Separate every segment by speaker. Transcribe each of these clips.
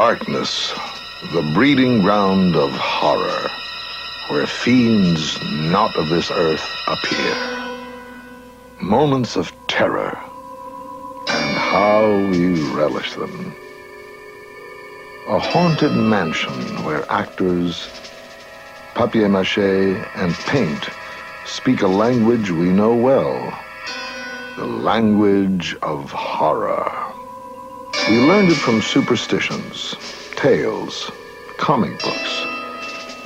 Speaker 1: Darkness, the breeding ground of horror, where fiends not of this earth appear. Moments of terror, and how we relish them. A haunted mansion where actors, papier-mâché, and paint speak a language we know well, the language of horror. We learned it from superstitions, tales, comic books,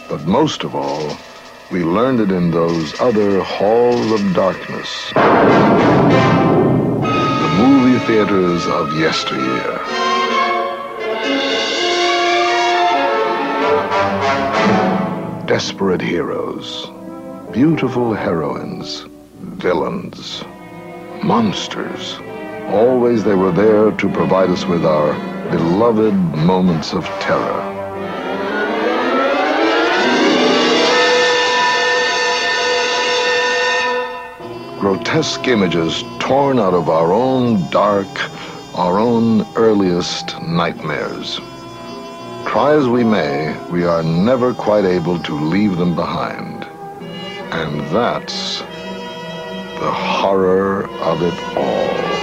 Speaker 1: but most of all, we learned it in those other halls of darkness, the movie theaters of yesteryear. Desperate heroes, beautiful heroines, villains, monsters. Always they were there to provide us with our beloved moments of terror. Grotesque images torn out of our own dark, our own earliest nightmares. Try as we may, we are never quite able to leave them behind. And that's the horror of it all.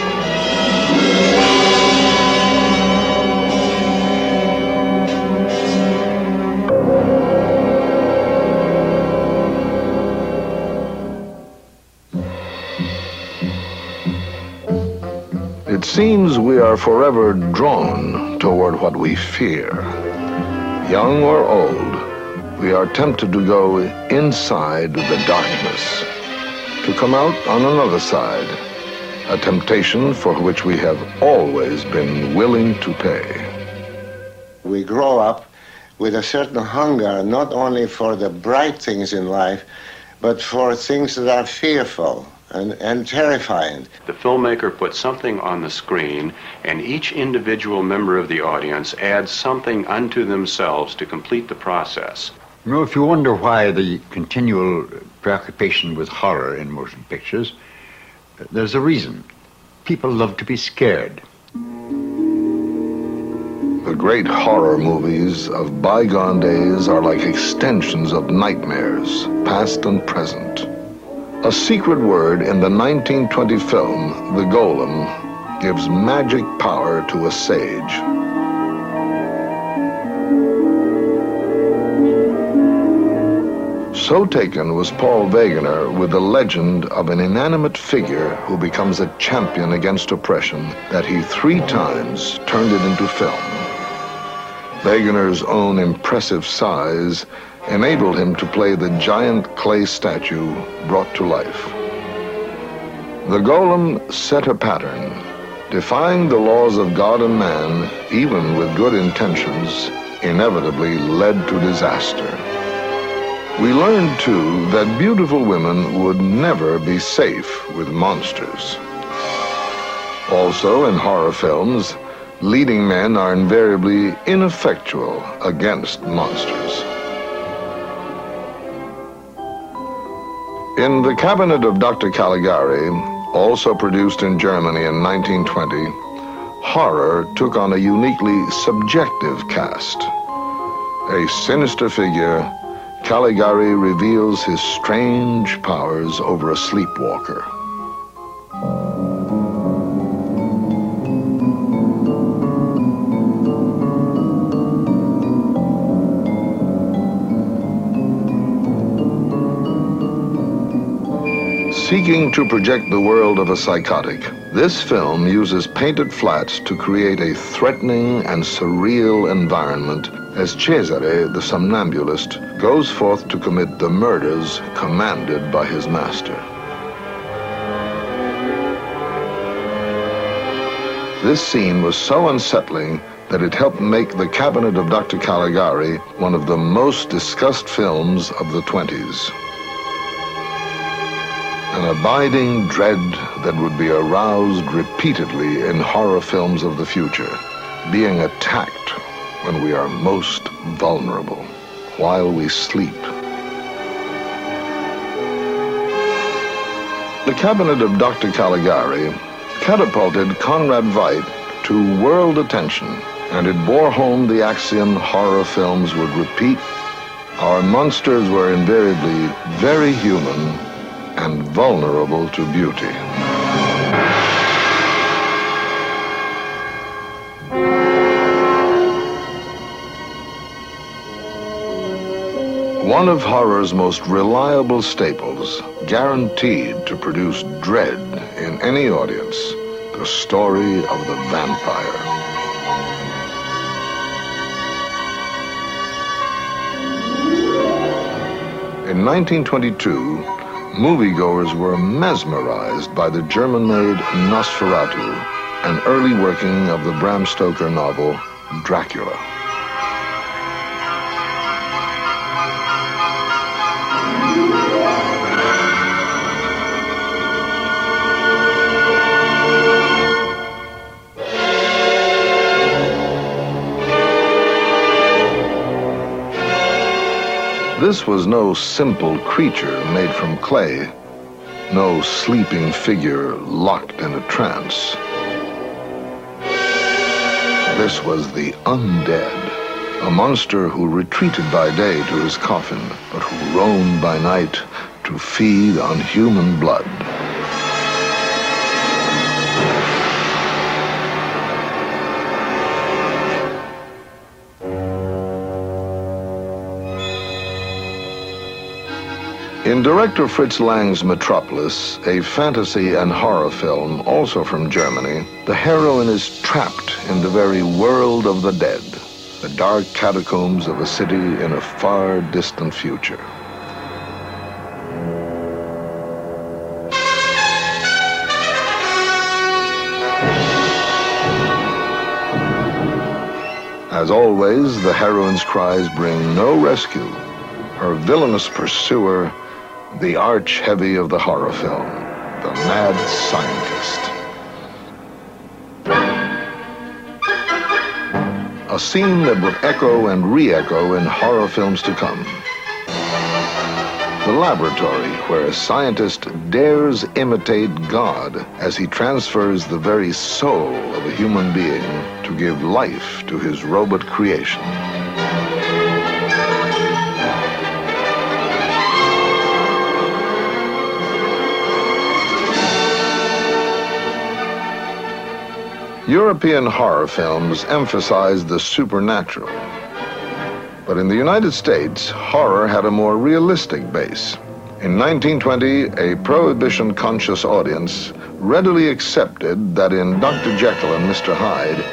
Speaker 1: It seems we are forever drawn toward what we fear. Young or old, we are tempted to go inside the darkness, to come out on another side, a temptation for which we have always been willing to pay.
Speaker 2: We grow up with a certain hunger, not only for the bright things in life, but for things that are fearful and terrifying.
Speaker 3: The filmmaker puts something on the screen, and each individual member of the audience adds something unto themselves to complete the process.
Speaker 4: You know, if you wonder why the continual preoccupation with horror in motion pictures, there's a reason. People love to be scared.
Speaker 1: The great horror movies of bygone days are like extensions of nightmares, past and present. A secret word in the 1920 film, The Golem, gives magic power to a sage. So taken was Paul Wegener with the legend of an inanimate figure who becomes a champion against oppression that he 3 times turned it into film. Wegener's own impressive size enabled him to play the giant clay statue brought to life. The Golem set a pattern, defying the laws of God and man, even with good intentions, inevitably led to disaster. We learned, too, that beautiful women would never be safe with monsters. Also, in horror films, leading men are invariably ineffectual against monsters. In The Cabinet of Dr. Caligari, also produced in Germany in 1920, horror took on a uniquely subjective cast. A sinister figure, Caligari reveals his strange powers over a sleepwalker. Seeking to project the world of a psychotic, this film uses painted flats to create a threatening and surreal environment as Cesare, the somnambulist, goes forth to commit the murders commanded by his master. This scene was so unsettling that it helped make The Cabinet of Dr. Caligari one of the most discussed films of the 20s. An abiding dread that would be aroused repeatedly in horror films of the future, being attacked when we are most vulnerable, while we sleep. The Cabinet of Dr. Caligari catapulted Conrad Veidt to world attention and it bore home the axiom horror films would repeat: our monsters were invariably very human and vulnerable to beauty. One of horror's most reliable staples, guaranteed to produce dread in any audience, the story of the vampire. In 1922, moviegoers were mesmerized by the German-made Nosferatu, an early working of the Bram Stoker novel Dracula. This was no simple creature made from clay, no sleeping figure locked in a trance. This was the undead, a monster who retreated by day to his coffin, but who roamed by night to feed on human blood. In director Fritz Lang's Metropolis, a fantasy and horror film also from Germany, the heroine is trapped in the very world of the dead, the dark catacombs of a city in a far distant future. As always, the heroine's cries bring no rescue. Her villainous pursuer, the arch-heavy of the horror film, the mad scientist. A scene that would echo and re-echo in horror films to come. The laboratory where a scientist dares imitate God as he transfers the very soul of a human being to give life to his robot creation. European horror films emphasized the supernatural. But in the United States, horror had a more realistic base. In 1920, a prohibition-conscious audience readily accepted that in Dr. Jekyll and Mr. Hyde,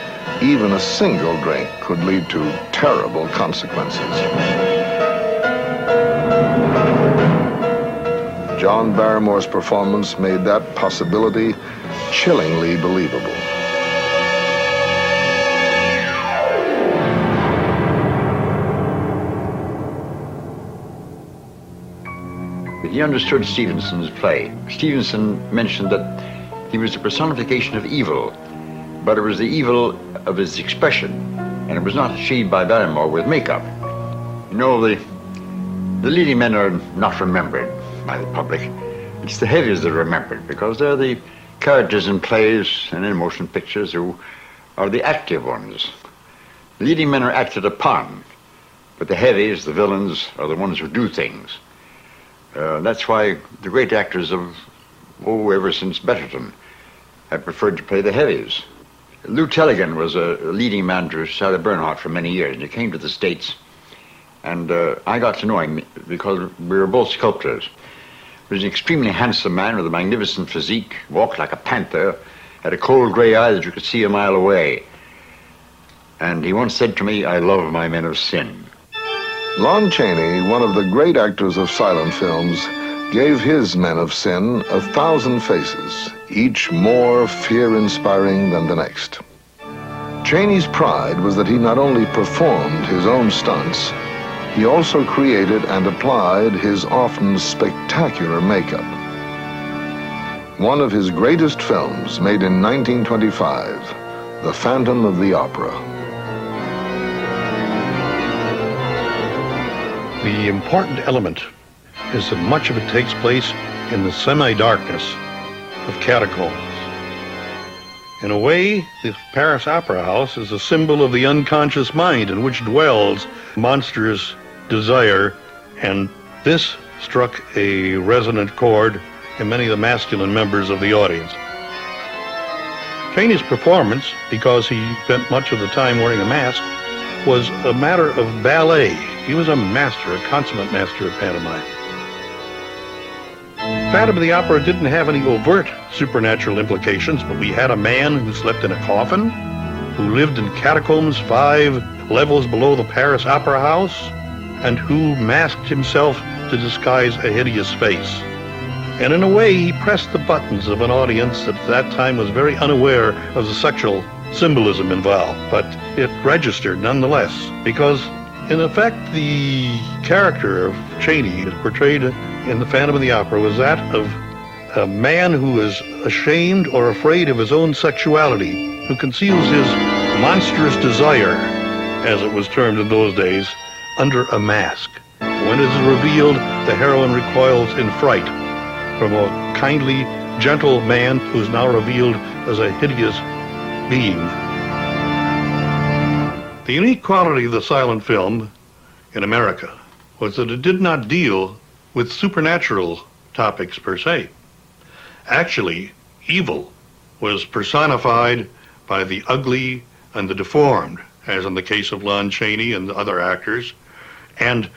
Speaker 1: even a single drink could lead to terrible consequences. John Barrymore's performance made that possibility chillingly believable.
Speaker 4: He understood Stevenson's play. Stevenson mentioned that he was the personification of evil, but it was the evil of his expression, and it was not achieved by Barrymore with makeup. You know, the leading men are not remembered by the public. It's the heavies that are remembered, because they're the characters in plays and in motion pictures who are the active ones. The leading men are acted upon, but the heavies, the villains, are the ones who do things. That's why the great actors of, ever since Betterton, have preferred to play the heavies. Lou Tellegen was a leading man to Sarah Bernhardt for many years, and he came to the States, and I got to know him because we were both sculptors. He was an extremely handsome man with a magnificent physique, walked like a panther, had a cold gray eye that you could see a mile away. And he once said to me, "I love my men of sin."
Speaker 1: Lon Chaney, one of the great actors of silent films, gave his men of sin 1,000 faces, each more fear-inspiring than the next. Chaney's pride was that he not only performed his own stunts, he also created and applied his often spectacular makeup. One of his greatest films, made in 1925, The Phantom of the Opera.
Speaker 5: The important element is that much of it takes place in the semi-darkness of catacombs. In a way, the Paris Opera House is a symbol of the unconscious mind in which dwells monstrous desire, and this struck a resonant chord in many of the masculine members of the audience. Chaney's performance, because he spent much of the time wearing a mask, was a matter of ballet. He was a master, a consummate master of pantomime. Phantom of the Opera didn't have any overt supernatural implications, but we had a man who slept in a coffin, who lived in catacombs 5 levels below the Paris Opera House, and who masked himself to disguise a hideous face. And in a way, he pressed the buttons of an audience that at that time was very unaware of the sexual symbolism involved. But it registered nonetheless, because in effect, the character of Chaney portrayed in The Phantom of the Opera was that of a man who is ashamed or afraid of his own sexuality, who conceals his monstrous desire, as it was termed in those days, under a mask. When it is revealed, the heroine recoils in fright from a kindly, gentle man who's now revealed as a hideous being. The unique quality of the silent film in America was that it did not deal with supernatural topics per se. Actually, evil was personified by the ugly and the deformed, as in the case of Lon Chaney and the other actors, and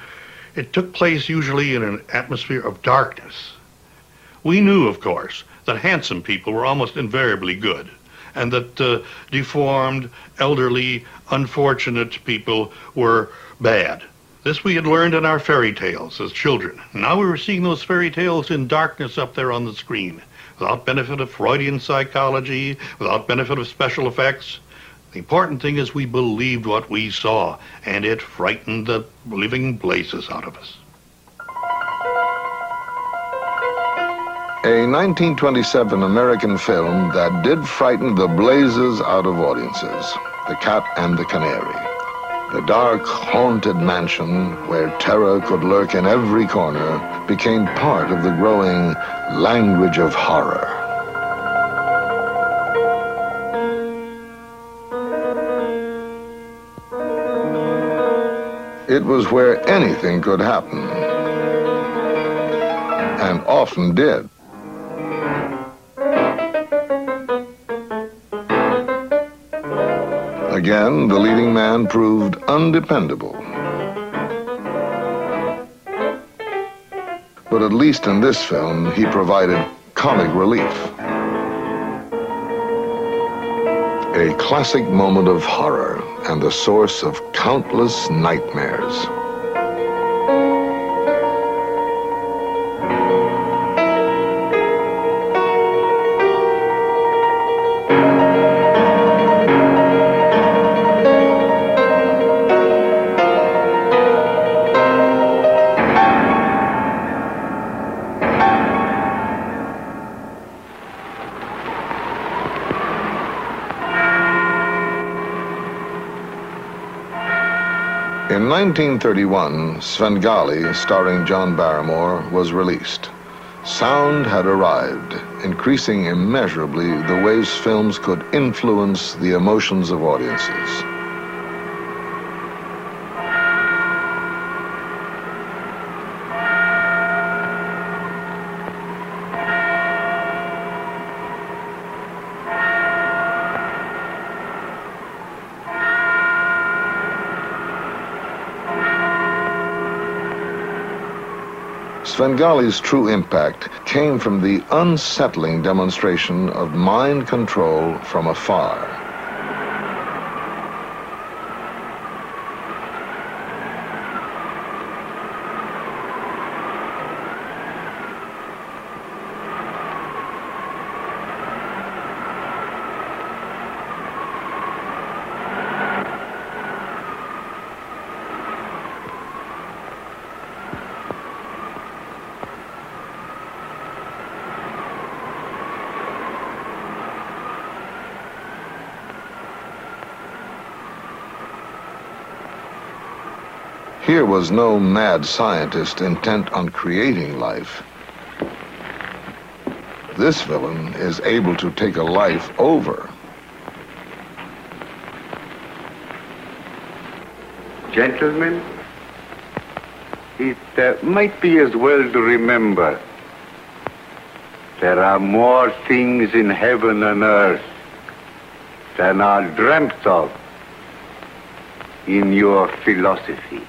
Speaker 5: it took place usually in an atmosphere of darkness. We knew, of course, that handsome people were almost invariably good, and that deformed, elderly, unfortunate people were bad. This we had learned in our fairy tales as children. Now we were seeing those fairy tales in darkness up there on the screen, without benefit of Freudian psychology, without benefit of special effects. The important thing is we believed what we saw, and it frightened the living blazes out of us.
Speaker 1: A 1927 American film that did frighten the blazes out of audiences, The Cat and the Canary. The dark, haunted mansion where terror could lurk in every corner became part of the growing language of horror. It was where anything could happen, and often did. Again, the leading man proved undependable. But at least in this film, he provided comic relief. A classic moment of horror and the source of countless nightmares. In 1931, Svengali, starring John Barrymore, was released. Sound had arrived, increasing immeasurably the ways films could influence the emotions of audiences. Svengali's true impact came from the unsettling demonstration of mind control from afar. Here was no mad scientist intent on creating life. This villain is able to take a life over
Speaker 6: Gentlemen, it might be as well to remember there are more things in heaven and earth than are dreamt of in your philosophy.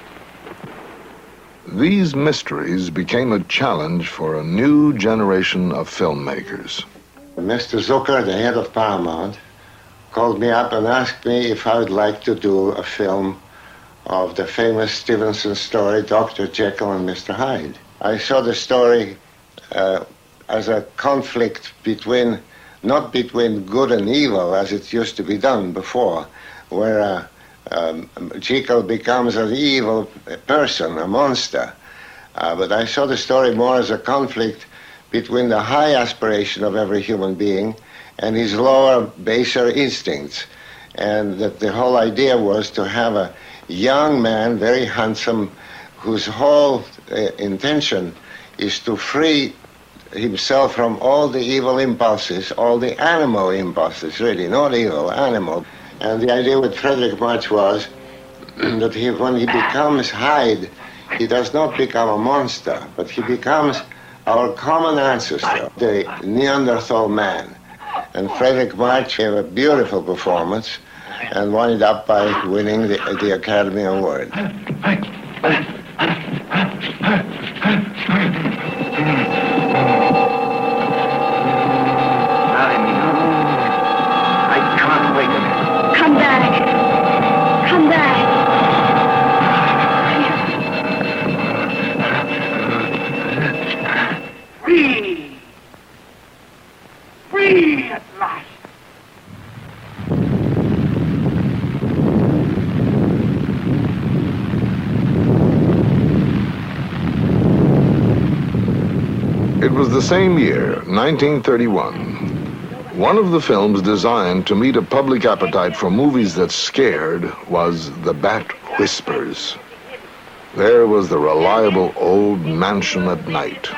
Speaker 1: These mysteries became a challenge for a new generation of filmmakers.
Speaker 2: Mr. Zucker, the head of Paramount, called me up and asked me if I would like to do a film of the famous Stevenson story, Dr. Jekyll and Mr. Hyde. I saw the story as a conflict between, not between good and evil as it used to be done before, where Jekyll becomes an evil person, a monster. But I saw the story more as a conflict between the high aspiration of every human being and his lower, baser instincts. And that the whole idea was to have a young man, very handsome, whose whole intention is to free himself from all the evil impulses, all the animal impulses, really, not evil, animal. And the idea with Frederick March was that when he becomes Hyde, he does not become a monster, but he becomes our common ancestor, the Neanderthal man. And Frederick March gave a beautiful performance and wound up by winning the Academy Award.
Speaker 6: I can't wait.
Speaker 7: Come back. Come back.
Speaker 6: Free! Free at last!
Speaker 1: It was the same year, 1931. One of the films designed to meet a public appetite for movies that scared was The Bat Whispers. There was the reliable old mansion at night.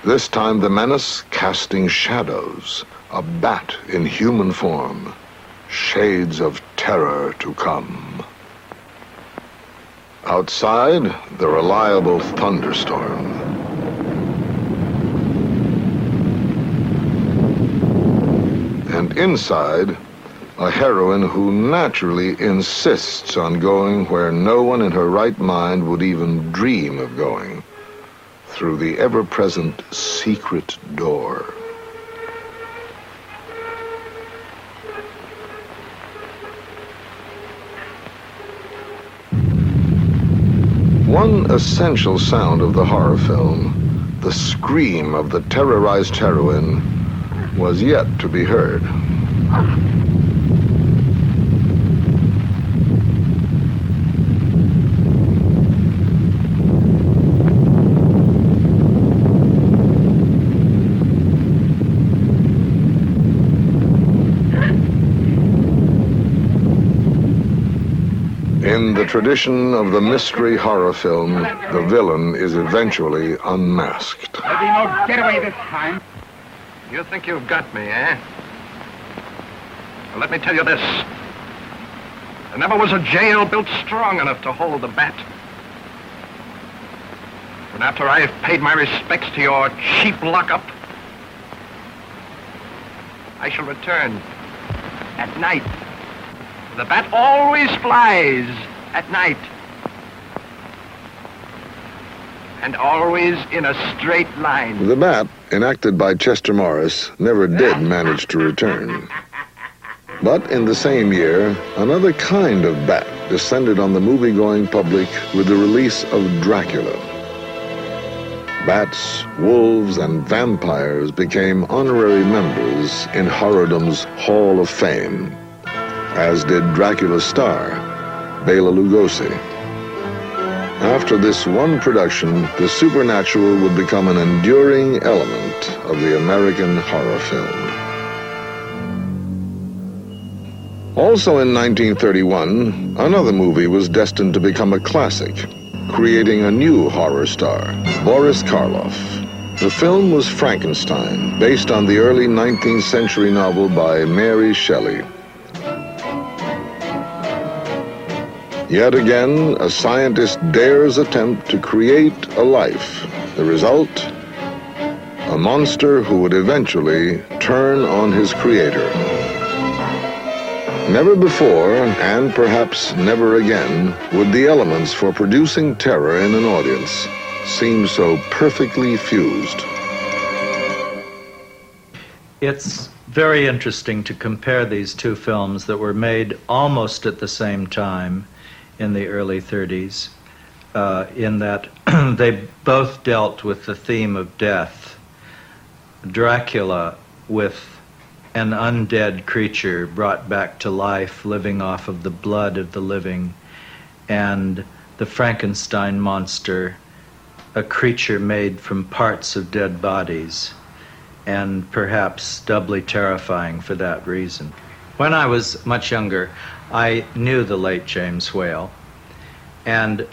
Speaker 1: This time the menace casting shadows, a bat in human form, shades of terror to come. Outside, the reliable thunderstorm. And inside, a heroine who naturally insists on going where no one in her right mind would even dream of going, through the ever-present secret door. One essential sound of the horror film, the scream of the terrorized heroine, was yet to be heard. In the tradition of the mystery horror film, the villain is eventually unmasked.
Speaker 6: There'll be no getaway this time.
Speaker 8: You think you've got me, eh? Well, let me tell you this. There never was a jail built strong enough to hold the bat. And after I've paid my respects to your cheap lockup, I shall return at night. The bat always flies at night. And always in a straight line.
Speaker 1: The bat, enacted by Chester Morris, never did manage to return. But in the same year, another kind of bat descended on the movie-going public with the release of Dracula. Bats, wolves, and vampires became honorary members in horrordom's Hall of Fame, as did Dracula's star, Bela Lugosi. After this one production, the supernatural would become an enduring element of the American horror film. Also in 1931, another movie was destined to become a classic, creating a new horror star, Boris Karloff. The film was Frankenstein, based on the early 19th century novel by Mary Shelley. Yet again, a scientist dares attempt to create a life. The result? A monster who would eventually turn on his creator. Never before, and perhaps never again, would the elements for producing terror in an audience seem so perfectly fused.
Speaker 9: It's very interesting to compare these two films that were made almost at the same time in the early 30s, in that they both dealt with the theme of death. Dracula with an undead creature brought back to life, living off of the blood of the living, and the Frankenstein monster, a creature made from parts of dead bodies, and perhaps doubly terrifying for that reason. When I was much younger, I knew the late James Whale, and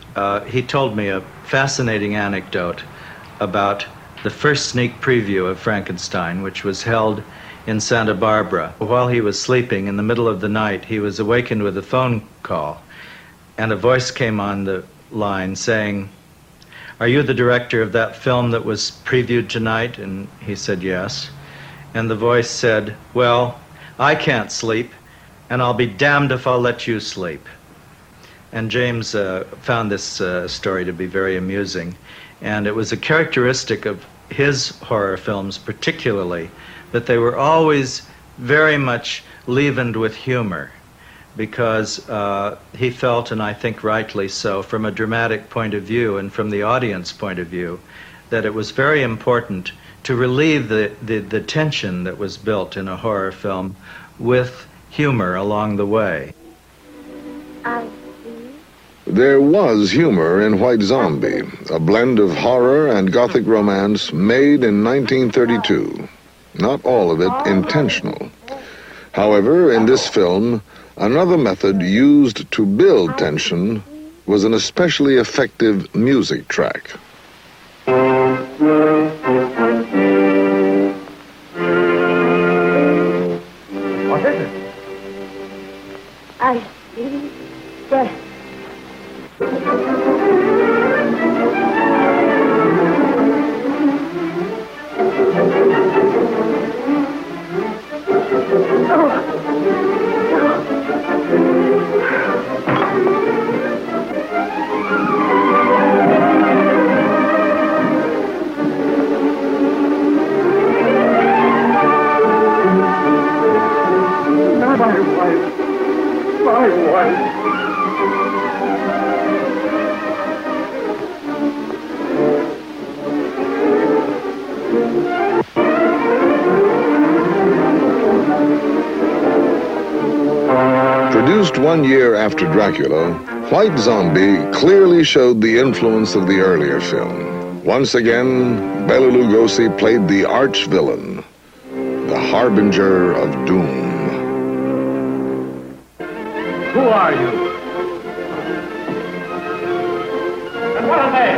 Speaker 9: he told me a fascinating anecdote about the first sneak preview of Frankenstein, which was held in Santa Barbara. While he was sleeping in the middle of the night, he was awakened with a phone call, and a voice came on the line saying, "Are you the director of that film that was previewed tonight?" And he said yes. And the voice said, "Well, I can't sleep, and I'll be damned if I'll let you sleep." And James found this story to be very amusing. And it was a characteristic of his horror films particularly, that they were always very much leavened with humor, because he felt, and I think rightly so, from a dramatic point of view and from the audience point of view, that it was very important to relieve the tension that was built in a horror film with humor along the way.
Speaker 1: There was humor in White Zombie, a blend of horror and gothic romance made in 1932. Not all of it intentional. However, in this film, another method used to build tension was an especially effective music track.
Speaker 7: What is it? I see death.
Speaker 6: My wife.
Speaker 1: Produced 1 year after Dracula, White Zombie clearly showed the influence of the earlier film. Once again, Bela Lugosi played the arch-villain, the harbinger of doom.
Speaker 6: Who are you? And what are they?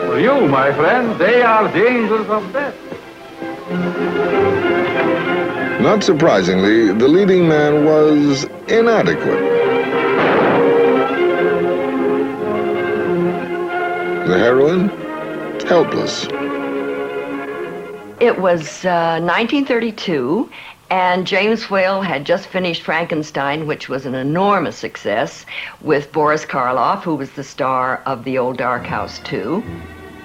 Speaker 6: For you, my friend, they are the angels of death.
Speaker 1: Not surprisingly, the leading man was inadequate. The heroine, helpless.
Speaker 10: It was 1932, and James Whale had just finished Frankenstein, which was an enormous success, with Boris Karloff, who was the star of The Old Dark House 2.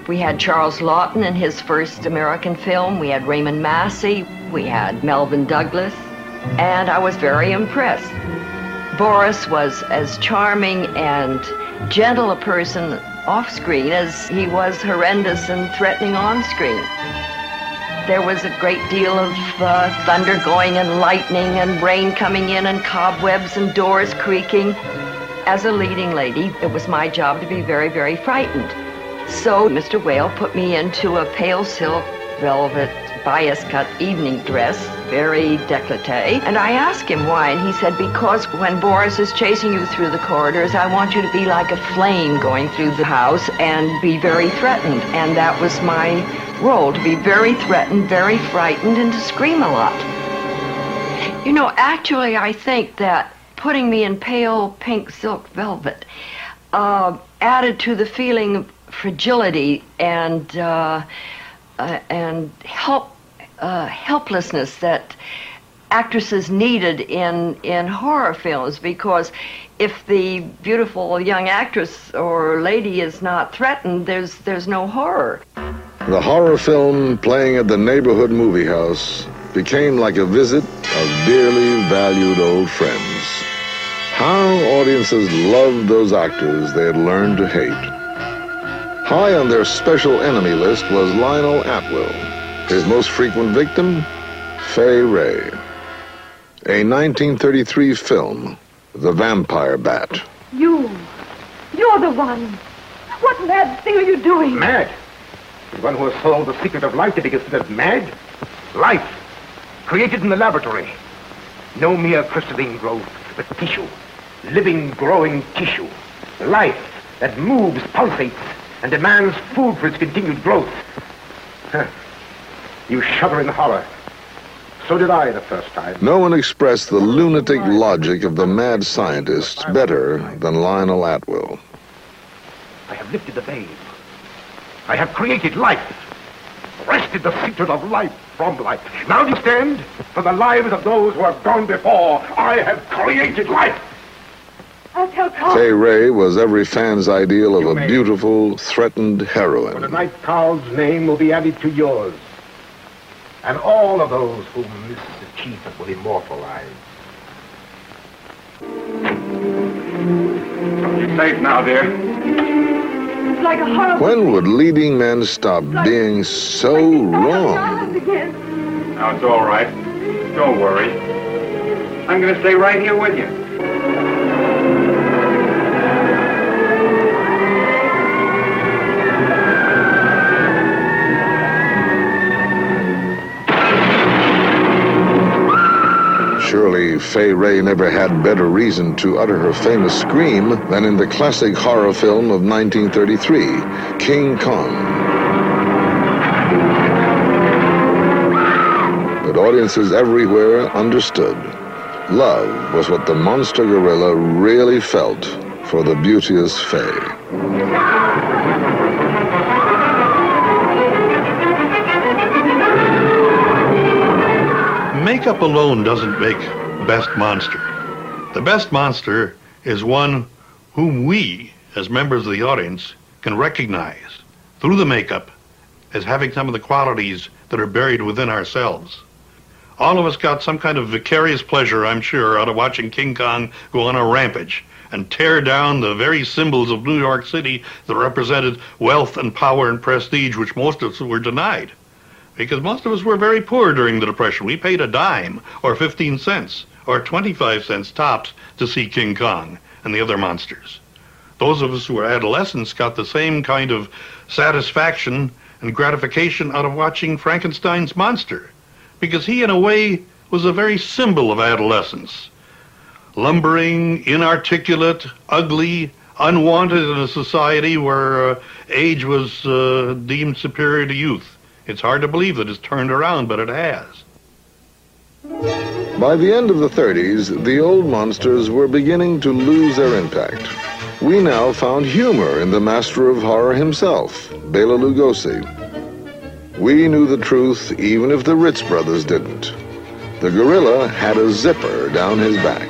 Speaker 10: We had Charles Laughton in his first American film. We had Raymond Massey. We had Melvyn Douglas. And I was very impressed. Boris was as charming and gentle a person off-screen as he was horrendous and threatening on-screen. There was a great deal of thunder going and lightning and rain coming in and cobwebs and doors creaking. As a leading lady, it was my job to be very, very frightened. So Mr. Whale put me into a pale silk velvet bias-cut evening dress, very décolleté, and I asked him why, and he said, because when Boris is chasing you through the corridors, I want you to be like a flame going through the house and be very threatened, and that was my role, to be very threatened, very frightened, and to scream a lot. You know, actually, I think that putting me in pale pink silk velvet added to the feeling of fragility and helplessness that actresses needed in horror films, because if the beautiful young actress or lady is not threatened, there's no horror.
Speaker 1: The horror film playing at the neighborhood movie house became like a visit of dearly valued old friends. How audiences loved those actors they had learned to hate. High on their special enemy list was Lionel Atwill. His most frequent victim, Fay Wray. A 1933 film, The Vampire Bat.
Speaker 7: You're the one. What mad thing are you doing?
Speaker 11: Mad? The one who has solved the secret of life to be considered mad? Life, created in the laboratory. No mere crystalline growth, but tissue. Living, growing tissue. Life that moves, pulsates, and demands food for its continued growth. You shudder in horror. So did I the first time.
Speaker 1: No one expressed the lunatic logic of the mad scientists better than Lionel Atwill.
Speaker 11: I have lifted the veil. I have created life. Wrested the secret of life from life. Now you stand for the lives of those who have gone before. I have created life.
Speaker 7: I'll tell Carl.
Speaker 1: Fay Wray was every fan's ideal of a beautiful, threatened heroine.
Speaker 11: For tonight, Carl's name will be added to yours. And all of those whom this achievement will immortalize.
Speaker 6: You're safe now, dear.
Speaker 7: It's like a horrible...
Speaker 1: When would leading men stop being so wrong?
Speaker 6: Now, it's all right. Don't worry. I'm going to stay right here with you.
Speaker 1: Surely Fay Wray never had better reason to utter her famous scream than in the classic horror film of 1933, King Kong. But audiences everywhere understood. Love was what the monster gorilla really felt for the beauteous Fay.
Speaker 5: Makeup alone doesn't make best monster. The best monster is one whom we, as members of the audience, can recognize through the makeup as having some of the qualities that are buried within ourselves. All of us got some kind of vicarious pleasure, I'm sure, out of watching King Kong go on a rampage and tear down the very symbols of New York City that represented wealth and power and prestige, which most of us were denied. Because most of us were very poor during the Depression. We paid a dime or 15 cents or 25 cents tops to see King Kong and the other monsters. Those of us who were adolescents got the same kind of satisfaction and gratification out of watching Frankenstein's monster, because he, in a way, was a very symbol of adolescence. Lumbering, inarticulate, ugly, unwanted in a society where age was deemed superior to youth. It's hard to believe that it's turned around, but it has.
Speaker 1: By the end of the 30s, the old monsters were beginning to lose their impact. We now found humor in the master of horror himself, Bela Lugosi. We knew the truth even if the Ritz brothers didn't. The gorilla had a zipper down his back.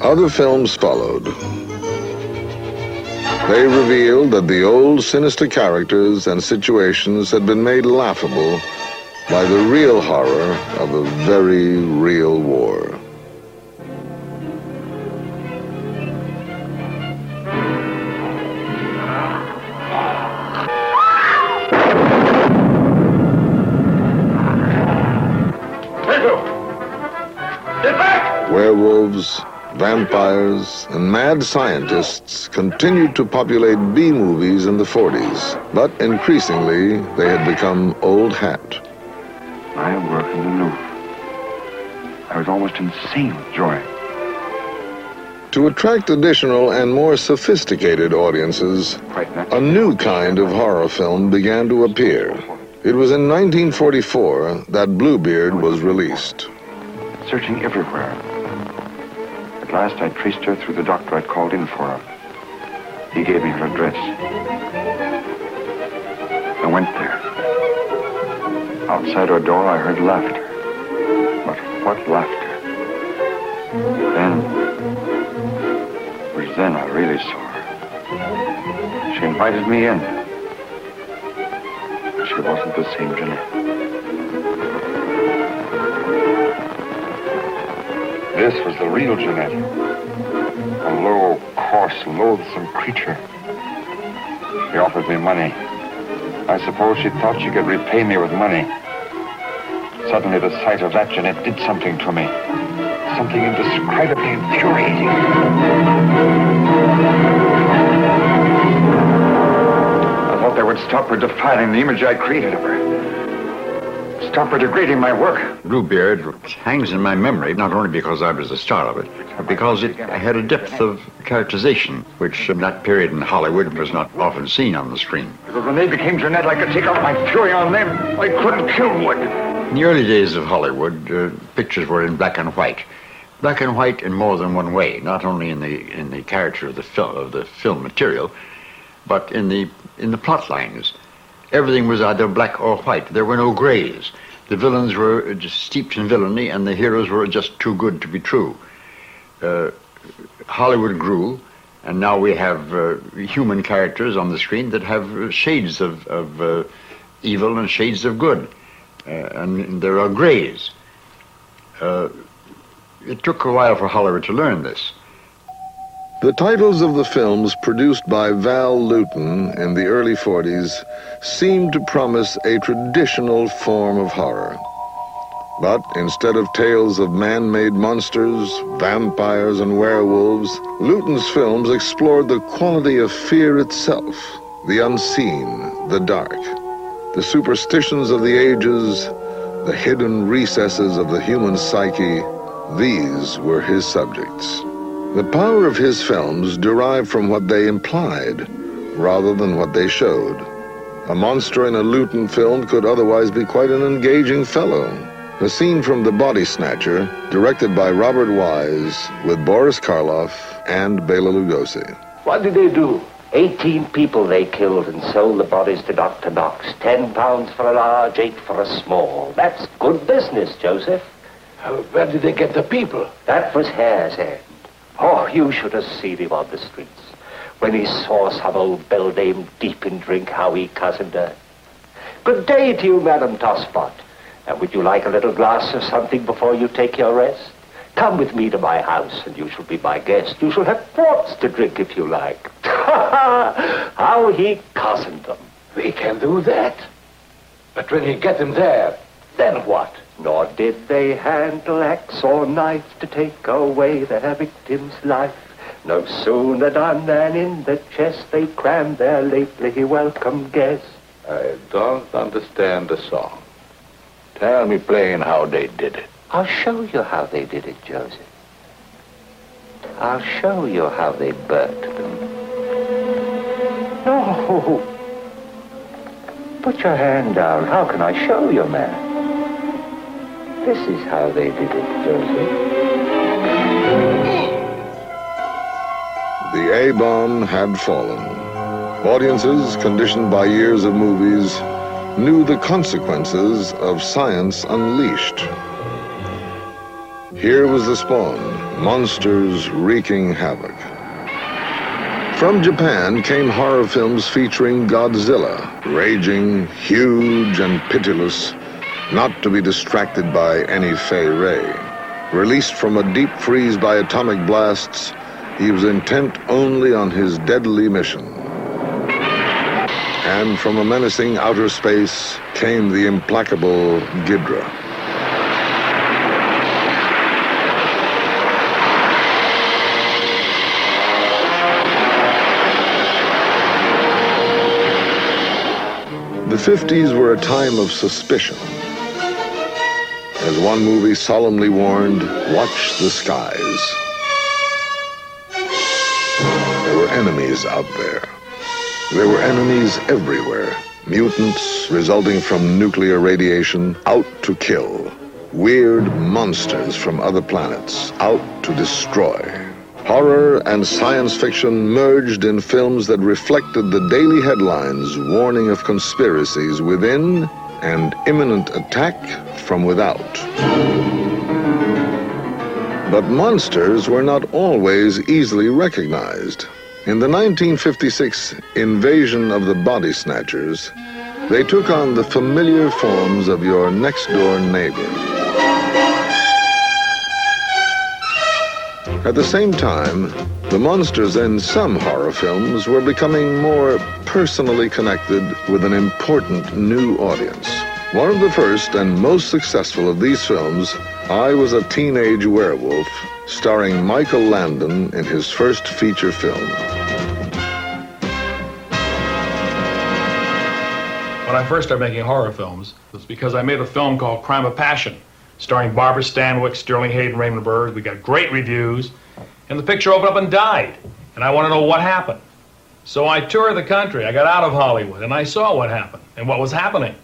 Speaker 1: Other films followed. They revealed that the old sinister characters and situations had been made laughable by the real horror of a very real war. Werewolves, vampires, and mad scientists continued to populate B-movies in the 40s, but increasingly they had become old hat.
Speaker 12: I worked in the Louvre. I was almost insane with joy.
Speaker 1: To attract additional and more sophisticated audiences, a new kind of horror film began to appear. It was in 1944 that Bluebeard was released.
Speaker 12: Searching everywhere. At last, I traced her through the doctor I'd called in for her. He gave me her address. I went there. Outside her door, I heard laughter. But what laughter? Then I really saw her. She invited me in. She wasn't the same Jeanette. This was the real Jeanette. A low, coarse, loathsome creature. She offered me money. I suppose she thought she could repay me with money. Suddenly the sight of that Jeanette did something to me. Something indescribably infuriating. I thought that would stop her defiling the image I created of her. Stop her degrading my work.
Speaker 4: Bluebeard hangs in my memory, not only because I was the star of it, but because it had a depth of characterization, which in that period in Hollywood was not often seen on the screen.
Speaker 12: Because when they became Jeanette, I could take out my fury on them. I couldn't kill wood.
Speaker 4: In the early days of Hollywood, pictures were in black and white. Black and white in more than one way, not only in the character of the film material, but in the plot lines. Everything was either black or white. There were no grays. The villains were just steeped in villainy, and the heroes were just too good to be true. Hollywood grew, and now we have human characters on the screen that have shades of evil and shades of good, and there are grays. It took a while for Hollywood to learn this.
Speaker 1: The titles of the films produced by Val Lewton in the early 40s seemed to promise a traditional form of horror. But instead of tales of man-made monsters, vampires, and werewolves, Lewton's films explored the quality of fear itself, the unseen, the dark, the superstitions of the ages, the hidden recesses of the human psyche. These were his subjects. The power of his films derived from what they implied, rather than what they showed. A monster in a Lewton film could otherwise be quite an engaging fellow. A scene from The Body Snatcher, directed by Robert Wise, with Boris Karloff and Bela Lugosi.
Speaker 13: What did they do? 18 people they killed and sold the bodies to Dr. Knox. 10 pounds for a large, 8 for a small. That's good business, Joseph.
Speaker 11: Where did they get the people?
Speaker 13: That was Hare's End. Oh, you should have seen him on the streets. When he saw some old beldame deep in drink, how he cozened her. Good day to you, Madam Tosspot. And would you like a little glass of something before you take your rest? Come with me to my house, and you shall be my guest. You shall have quarts to drink if you like. How he cozened them.
Speaker 11: We can do that. But when you get them there,
Speaker 13: then what? Nor did they handle axe or knife to take away their victim's life. No sooner done than in the chest they crammed their lately welcome guest.
Speaker 11: I don't understand the song. Tell me plain how they did it.
Speaker 13: I'll show you how they did it, Joseph. I'll show you how they burnt them. No! Put your hand down. How can I show you, man? This is how they did it, Joseph.
Speaker 1: The A-bomb had fallen. Audiences, conditioned by years of movies, knew the consequences of science unleashed. Here was the spawn, monsters wreaking havoc. From Japan came horror films featuring Godzilla, raging, huge, and pitiless, not to be distracted by any fey ray. Released from a deep freeze by atomic blasts, he was intent only on his deadly mission. And from a menacing outer space came the implacable Ghidra. The 50s were a time of suspicion. As one movie solemnly warned, watch the skies. There were enemies out there. There were enemies everywhere. Mutants resulting from nuclear radiation, out to kill. Weird monsters from other planets, out to destroy. Horror and science fiction merged in films that reflected the daily headlines warning of conspiracies within and imminent attack from without. But monsters were not always easily recognized. In the 1956 invasion of the Body Snatchers, they took on the familiar forms of your next-door neighbor. At the same time, the monsters in some horror films were becoming more personally connected with an important new audience. One of the first and most successful of these films, I Was a Teenage Werewolf, starring Michael Landon in his first feature film.
Speaker 14: When I first started making horror films, it was because I made a film called Crime of Passion, starring Barbara Stanwyck, Sterling Hayden, Raymond Burr. We got great reviews, and the picture opened up and died, and I want to know what happened. So I toured the country. I got out of Hollywood, and I saw what happened and what was happening.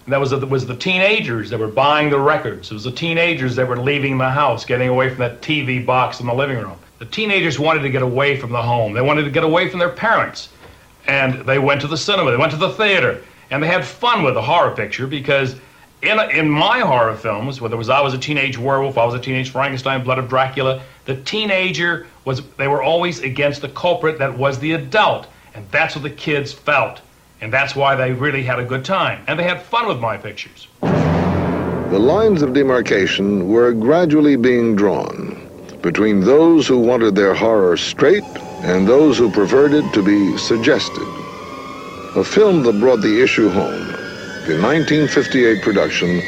Speaker 14: And that was the teenagers that were buying the records. It was the teenagers that were leaving the house, getting away from that TV box in the living room. The teenagers wanted to get away from the home. They wanted to get away from their parents. And they went to the cinema. They went to the theater. And they had fun with the horror picture because in my horror films, whether it was I Was a Teenage Werewolf, I Was a Teenage Frankenstein, Blood of Dracula, the teenager they were always against the culprit that was the adult. And that's what the kids felt. And that's why they really had a good time. And they had fun with my pictures.
Speaker 1: The lines of demarcation were gradually being drawn between those who wanted their horror straight and those who preferred it to be suggested. A film that brought the issue home, the 1958 production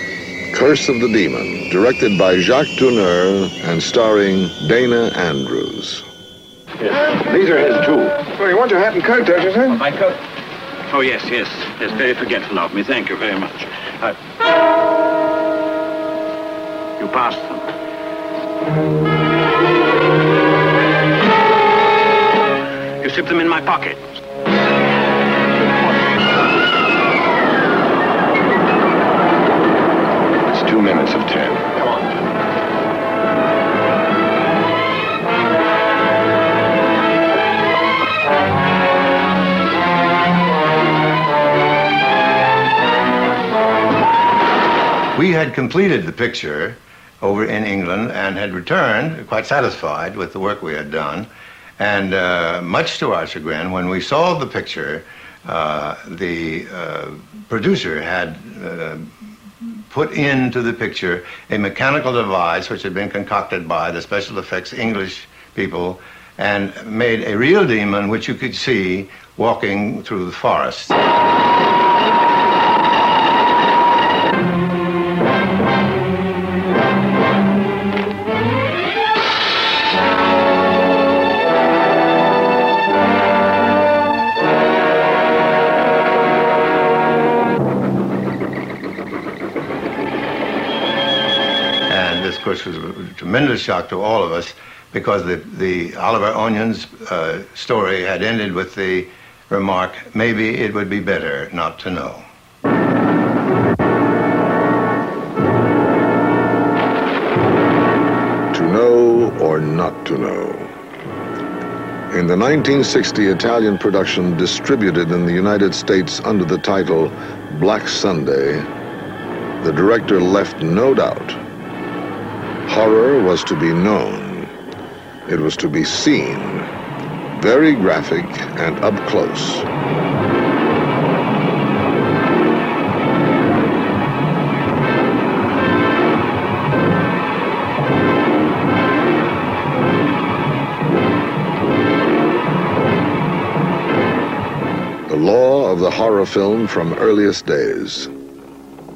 Speaker 1: Curse of the Demon, directed by Jacques Tourneur and starring Dana Andrews.
Speaker 15: Yes. These are his too.
Speaker 11: Well, you want your hat and coat, don't you, sir?
Speaker 15: My coat? Oh, yes. Very forgetful of me. Thank you very much. You passed them. You slipped them in my pocket.
Speaker 12: It's 2 minutes of 10.
Speaker 15: Come on.
Speaker 2: We had completed the picture over in England and had returned quite satisfied with the work we had done. And much to our chagrin, when we saw the picture, the producer had put into the picture a mechanical device which had been concocted by the special effects English people and made a real demon which you could see walking through the forest. Of course, was a tremendous shock to all of us because the Oliver Onion's story had ended with the remark, maybe it would be better not to know.
Speaker 1: To know or not to know. In the 1960 Italian production distributed in the United States under the title Black Sunday, the director left no doubt. Horror was to be known. It was to be seen, very graphic and up close. The law of the horror film from earliest days.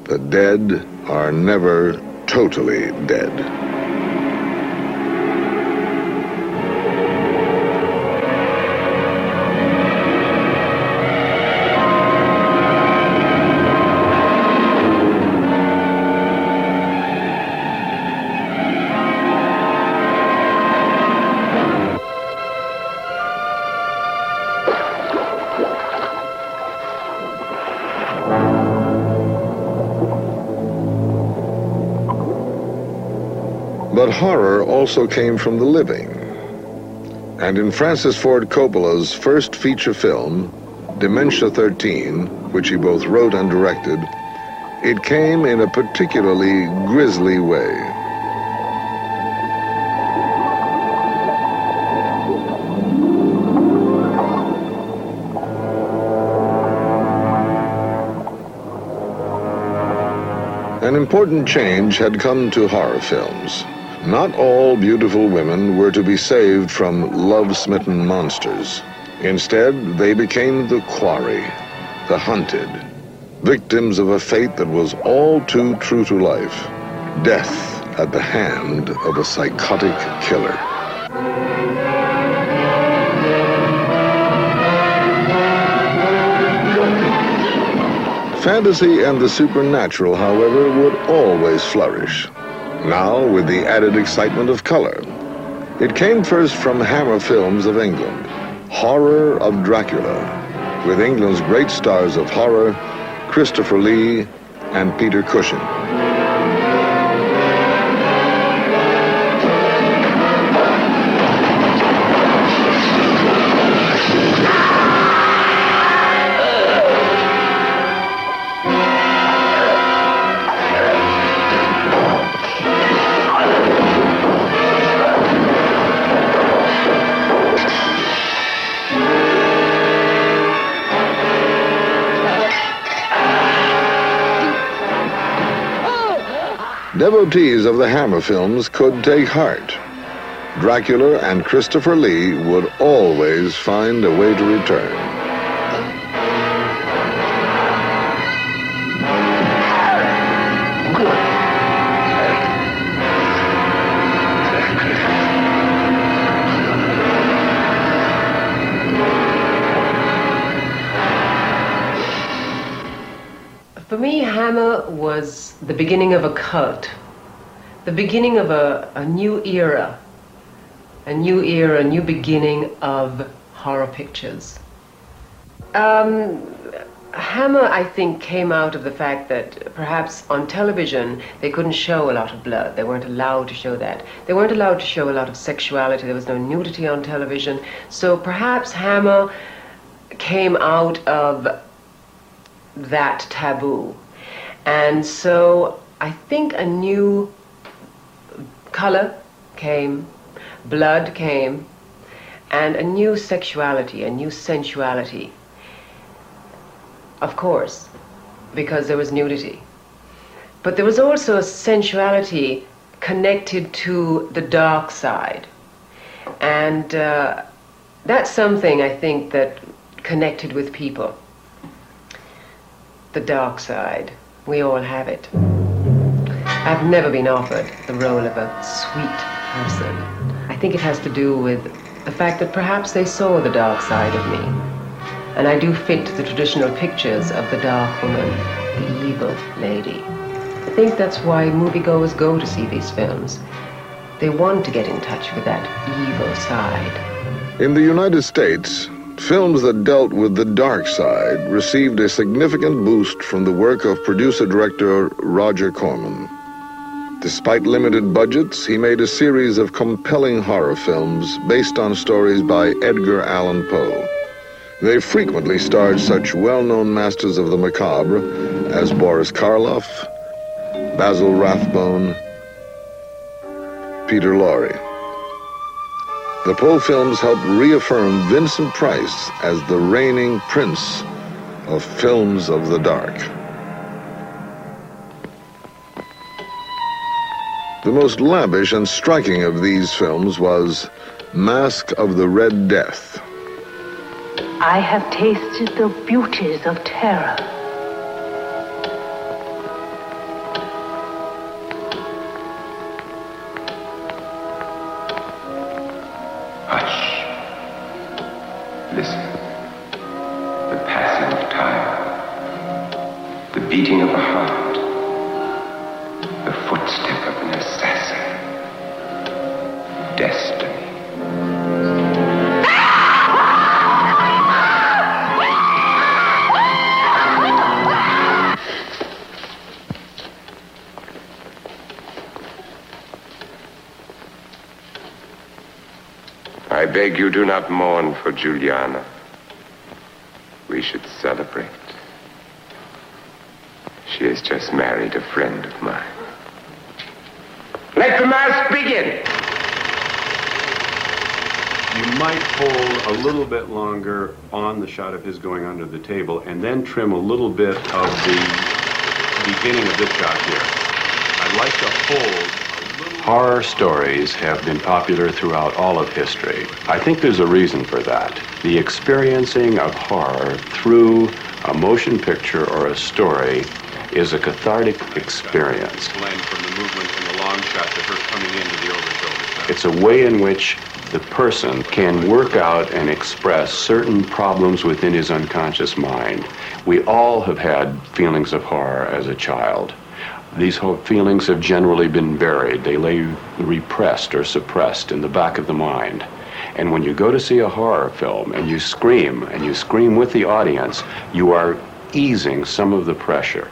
Speaker 1: The dead are never totally dead. But horror also came from the living. And in Francis Ford Coppola's first feature film, Dementia 13, which he both wrote and directed, it came in a particularly grisly way. An important change had come to horror films. Not all beautiful women were to be saved from love-smitten monsters. Instead, they became the quarry, the hunted, victims of a fate that was all too true to life, death at the hand of a psychotic killer. Fantasy and the supernatural, however, would always flourish. Now, with the added excitement of color. It came first from Hammer Films of England, Horror of Dracula, with England's great stars of horror, Christopher Lee and Peter Cushing. Devotees of the Hammer films could take heart. Dracula and Christopher Lee would always find a way to return.
Speaker 16: For me, Hammer was the beginning of a cult, the beginning of a new era, a new beginning of horror pictures. Hammer, I think, came out of the fact that perhaps on television they couldn't show a lot of blood. They weren't allowed to show that. They weren't allowed to show a lot of sexuality. There was no nudity on television. So perhaps Hammer came out of that taboo. And so I think a new color came, blood came, and a new sexuality, a new sensuality. Of course, because there was nudity. But there was also a sensuality connected to the dark side. And that's something I think that connected with people. The dark side. We all have it. I've never been offered the role of a sweet person. I think it has to do with the fact that perhaps they saw the dark side of me. And I do fit the traditional pictures of the dark woman, the evil lady. I think that's why moviegoers go to see these films. They want to get in touch with that evil side.
Speaker 1: In the United States, films that dealt with the dark side received a significant boost from the work of producer-director Roger Corman. Despite limited budgets, he made a series of compelling horror films based on stories by Edgar Allan Poe. They frequently starred such well-known masters of the macabre as Boris Karloff, Basil Rathbone, Peter Lorre. The Poe films helped reaffirm Vincent Price as the reigning prince of films of the dark. The most lavish and striking of these films was Mask of the Red Death.
Speaker 17: I have tasted the beauties of terror.
Speaker 18: Hush. Listen. The passing of time. The beating of a heart. The footstep of an assassin. Destiny. I beg you do not mourn for Juliana. We should celebrate. She has just married a friend of mine. Let the mass begin!
Speaker 3: You might hold a little bit longer on the shot of his going under the table and then trim a little bit of the beginning of this shot here. I'd like to hold. Horror stories have been popular throughout all of history. I think there's a reason for that. The experiencing of horror through a motion picture or a story is a cathartic experience. From the movement in the long shot to her coming into the over-shoulder. It's a way in which the person can work out and express certain problems within his unconscious mind. We all have had feelings of horror as a child. These feelings have generally been buried. They lay repressed or suppressed in the back of the mind. And when you go to see a horror film and you scream with the audience, you are easing some of the pressure.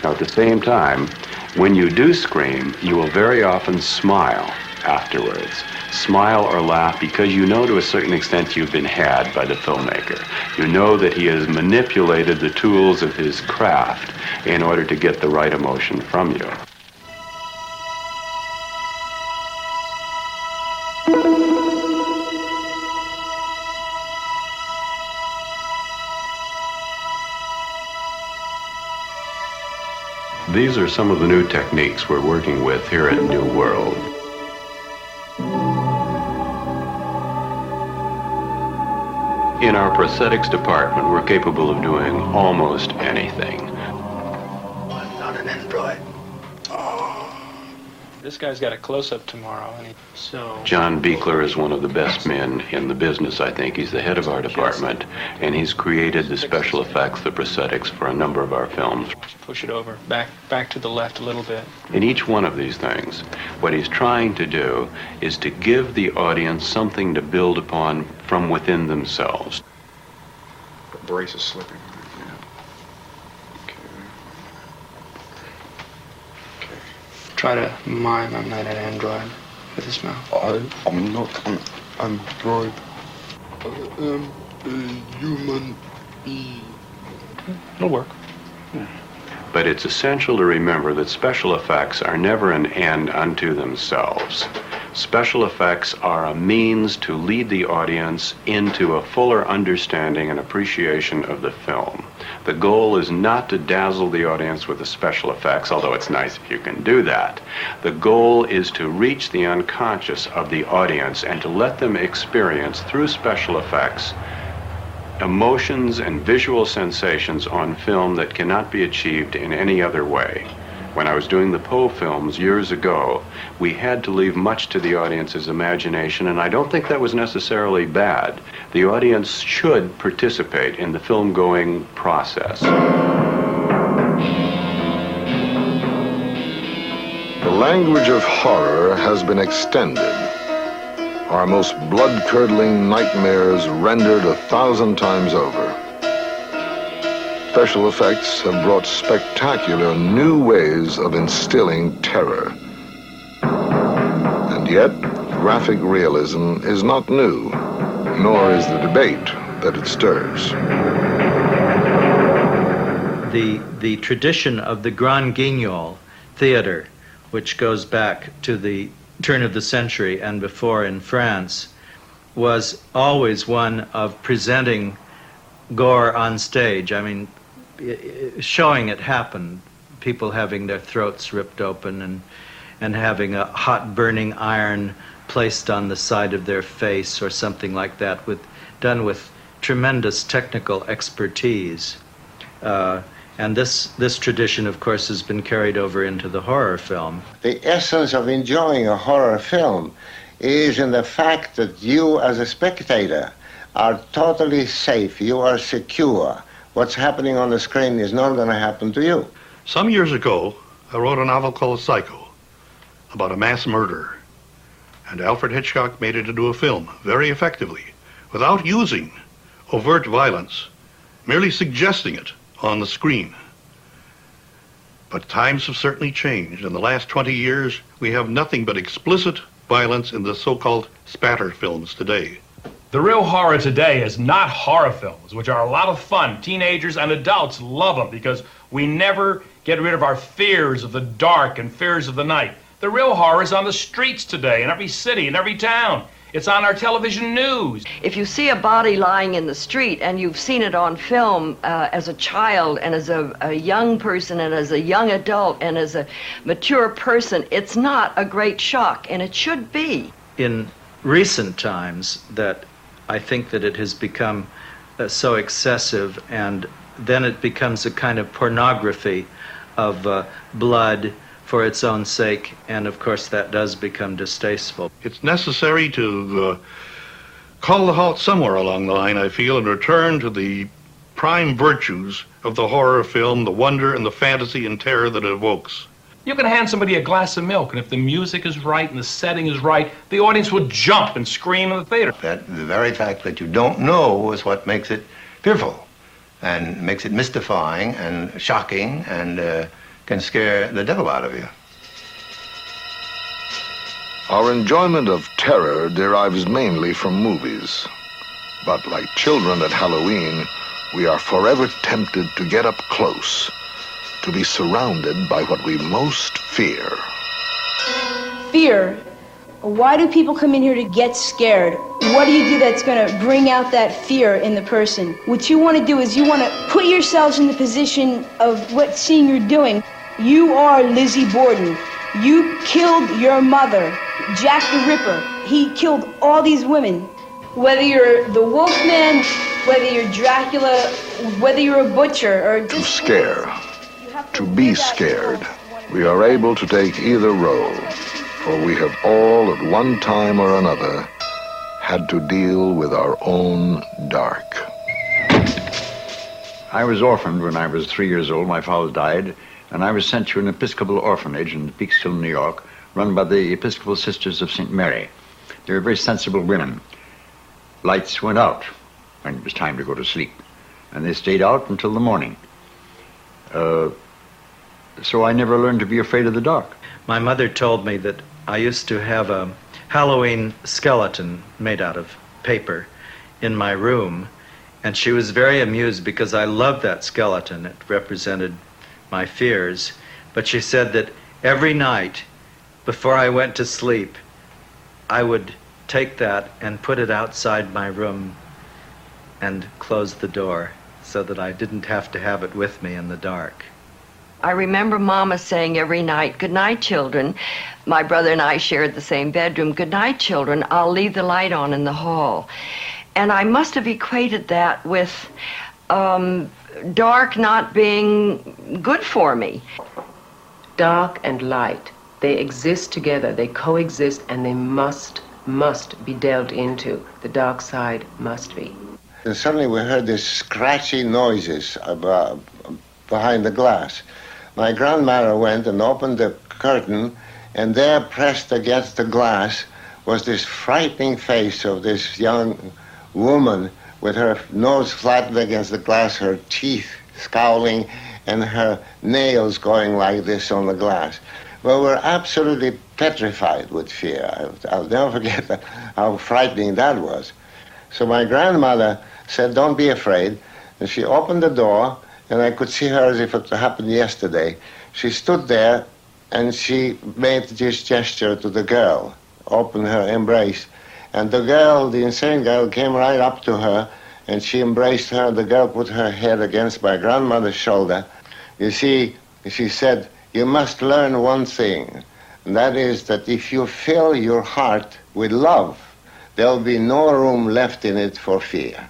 Speaker 3: Now, at the same time, when you do scream, you will very often smile afterwards. Smile or laugh because you know to a certain extent you've been had by the filmmaker. You know that he has manipulated the tools of his craft in order to get the right emotion from you. These are some of the new techniques we're working with here at New World. In our prosthetics department, we're capable of doing almost anything.
Speaker 19: I'm not an android.
Speaker 20: This guy's got a close-up tomorrow, and
Speaker 3: John Beekler is one of the best men in the business, I think. He's the head of our department, and he's created the special effects, the prosthetics, for a number of our films.
Speaker 20: Push it over, back to the left a little bit.
Speaker 3: In each one of these things, what he's trying to do is to give the audience something to build upon from within themselves.
Speaker 19: The brace is slipping.
Speaker 20: Try to mime I'm not an android with his mouth.
Speaker 19: I'm not an android. I am a human being.
Speaker 20: It'll work.
Speaker 3: But it's essential to remember that special effects are never an end unto themselves. Special effects are a means to lead the audience into a fuller understanding and appreciation of the film. The goal is not to dazzle the audience with the special effects, although it's nice if you can do that. The goal is to reach the unconscious of the audience and to let them experience, through special effects, emotions and visual sensations on film that cannot be achieved in any other way. When I was doing the Poe films years ago, we had to leave much to the audience's imagination, and I don't think that was necessarily bad. The audience should participate in the film-going process.
Speaker 1: The language of horror has been extended. Our most blood-curdling nightmares rendered 1,000 times over. Special effects have brought spectacular new ways of instilling terror. And yet, graphic realism is not new, nor is the debate that it stirs.
Speaker 9: The tradition of the Grand Guignol theater, which goes back to the turn of the century and before in France, was always one of presenting gore on stage. I mean, showing it happen, people having their throats ripped open and having a hot burning iron placed on the side of their face or something like that, done with tremendous technical expertise. And this tradition, of course, has been carried over into the horror film.
Speaker 2: The essence of enjoying a horror film is in the fact that you, as a spectator, are totally safe. You are secure. What's happening on the screen is not going to happen to you.
Speaker 5: Some years ago, I wrote a novel called Psycho about a mass murderer. And Alfred Hitchcock made it into a film very effectively, without using overt violence, merely suggesting it on the screen. But times have certainly changed. In the last 20 years, we have nothing but explicit violence in the so-called spatter films today.
Speaker 14: The real horror today is not horror films, which are a lot of fun. Teenagers and adults love them because we never get rid of our fears of the dark and fears of the night. The real horror is on the streets today, in every city, in every town. It's on our television news.
Speaker 10: If you see a body lying in the street and you've seen it on film as a child and as a young person and as a young adult and as a mature person, it's not a great shock, and it should be.
Speaker 9: In recent times, that I think that it has become so excessive, and then it becomes a kind of pornography of blood for its own sake, and of course that does become distasteful.
Speaker 5: It's necessary to call the halt somewhere along the line, I feel, and return to the prime virtues of the horror film, the wonder and the fantasy and terror that it evokes.
Speaker 14: You can hand somebody a glass of milk, and if the music is right and the setting is right, the audience will jump and scream in the theater.
Speaker 21: That the very fact that you don't know is what makes it fearful and makes it mystifying and shocking and can scare the devil out of you.
Speaker 1: Our enjoyment of terror derives mainly from movies. But like children at Halloween, we are forever tempted to get up close, to be surrounded by what we most fear.
Speaker 22: Fear. Why do people come in here to get scared? What do you do that's going to bring out that fear in the person? What you want to do is you want to put yourselves in the position of what scene you're doing. You are Lizzie Borden. You killed your mother, Jack the Ripper. He killed all these women. Whether you're the Wolfman, whether you're Dracula, whether you're a butcher, or
Speaker 1: to scare, to be scared. We are able to take either role, for we have all at one time or another had to deal with our own dark.
Speaker 4: I was orphaned when I was 3 years old. My father died, and I was sent to an Episcopal orphanage in Peekskill, New York, run by the Episcopal Sisters of St. Mary. They were very sensible women. Lights went out when it was time to go to sleep, and they stayed out until the morning. So I never learned to be afraid of the dark.
Speaker 9: My mother told me that I used to have a Halloween skeleton made out of paper in my room, and she was very amused because I loved that skeleton. It represented my fears. But she said that every night before I went to sleep, I would take that and put it outside my room and close the door so that I didn't have to have it with me in the dark.
Speaker 10: I remember Mama saying every night, "Good night, children." My brother and I shared the same bedroom. "Good night, children. I'll leave the light on in the hall." And I must have equated that with dark not being good for me.
Speaker 16: Dark and light, they exist together, they coexist, and they must be dealt into. The dark side must be.
Speaker 2: And suddenly we heard these scratchy noises behind the glass. My grandmother went and opened the curtain, and there pressed against the glass was this frightening face of this young woman with her nose flattened against the glass, her teeth scowling, and her nails going like this on the glass. Well, we're absolutely petrified with fear. I'll never forget how frightening that was. So my grandmother said, "Don't be afraid." And she opened the door, and I could see her as if it happened yesterday. She stood there, and she made this gesture to the girl, opened her embrace. And the girl, the insane girl, came right up to her, and she embraced her. The girl put her head against my grandmother's shoulder. You see, she said, "You must learn one thing, and that is that if you fill your heart with love, there'll be no room left in it for fear."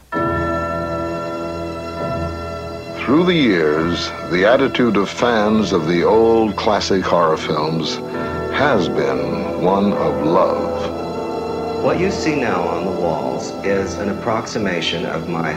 Speaker 1: Through the years, the attitude of fans of the old classic horror films has been one of love.
Speaker 23: What you see now on the walls is an approximation of my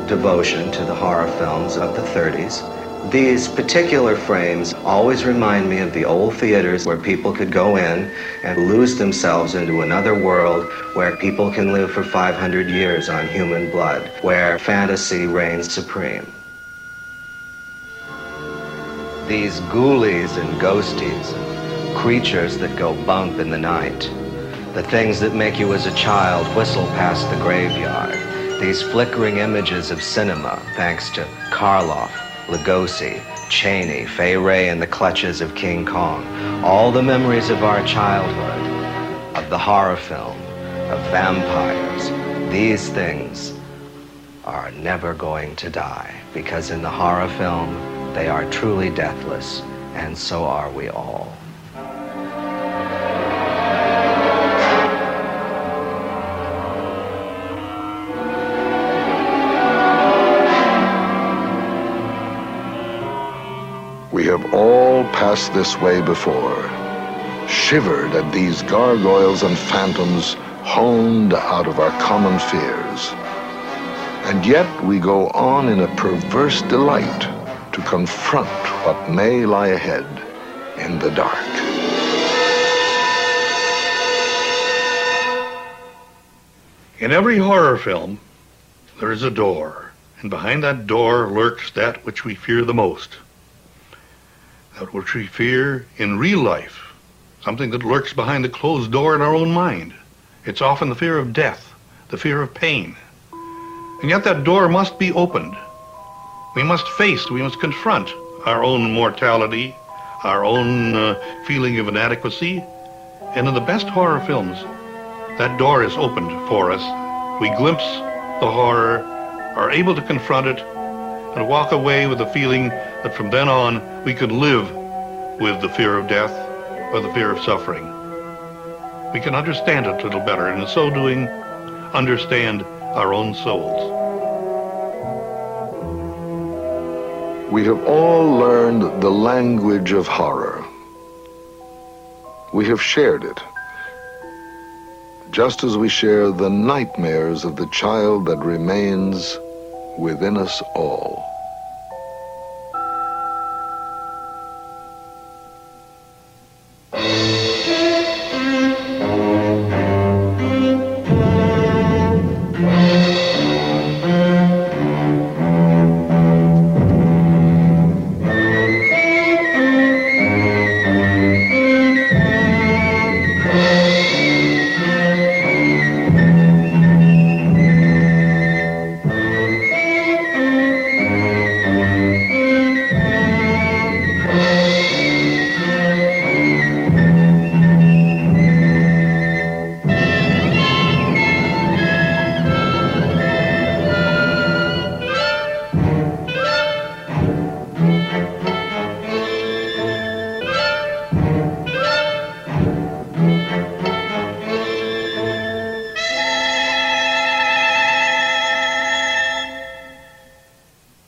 Speaker 23: devotion to the horror films of the 30s. These particular frames always remind me of the old theaters where people could go in and lose themselves into another world where people can live for 500 years on human blood, where fantasy reigns supreme. These ghoulies and ghosties, creatures that go bump in the night, the things that make you as a child whistle past the graveyard, these flickering images of cinema, thanks to Karloff, Lugosi, Chaney, Fay Wray in the clutches of King Kong, all the memories of our childhood, of the horror film, of vampires, these things are never going to die, because in the horror film, they are truly deathless, and so are we all.
Speaker 1: We have all passed this way before, shivered at these gargoyles and phantoms honed out of our common fears. And yet we go on in a perverse delight to confront what may lie ahead in the dark.
Speaker 5: In every horror film, there is a door, and behind that door lurks that which we fear the most. That which we fear in real life, something that lurks behind the closed door in our own mind. It's often the fear of death, the fear of pain. And yet that door must be opened. We must confront our own mortality, our own feeling of inadequacy. And in the best horror films, that door is opened for us. We glimpse the horror, are able to confront it, and walk away with the feeling that from then on we could live with the fear of death or the fear of suffering. We can understand it a little better, and in so doing, understand our own souls.
Speaker 1: We have all learned the language of horror. We have shared it, just as we share the nightmares of the child that remains within us all.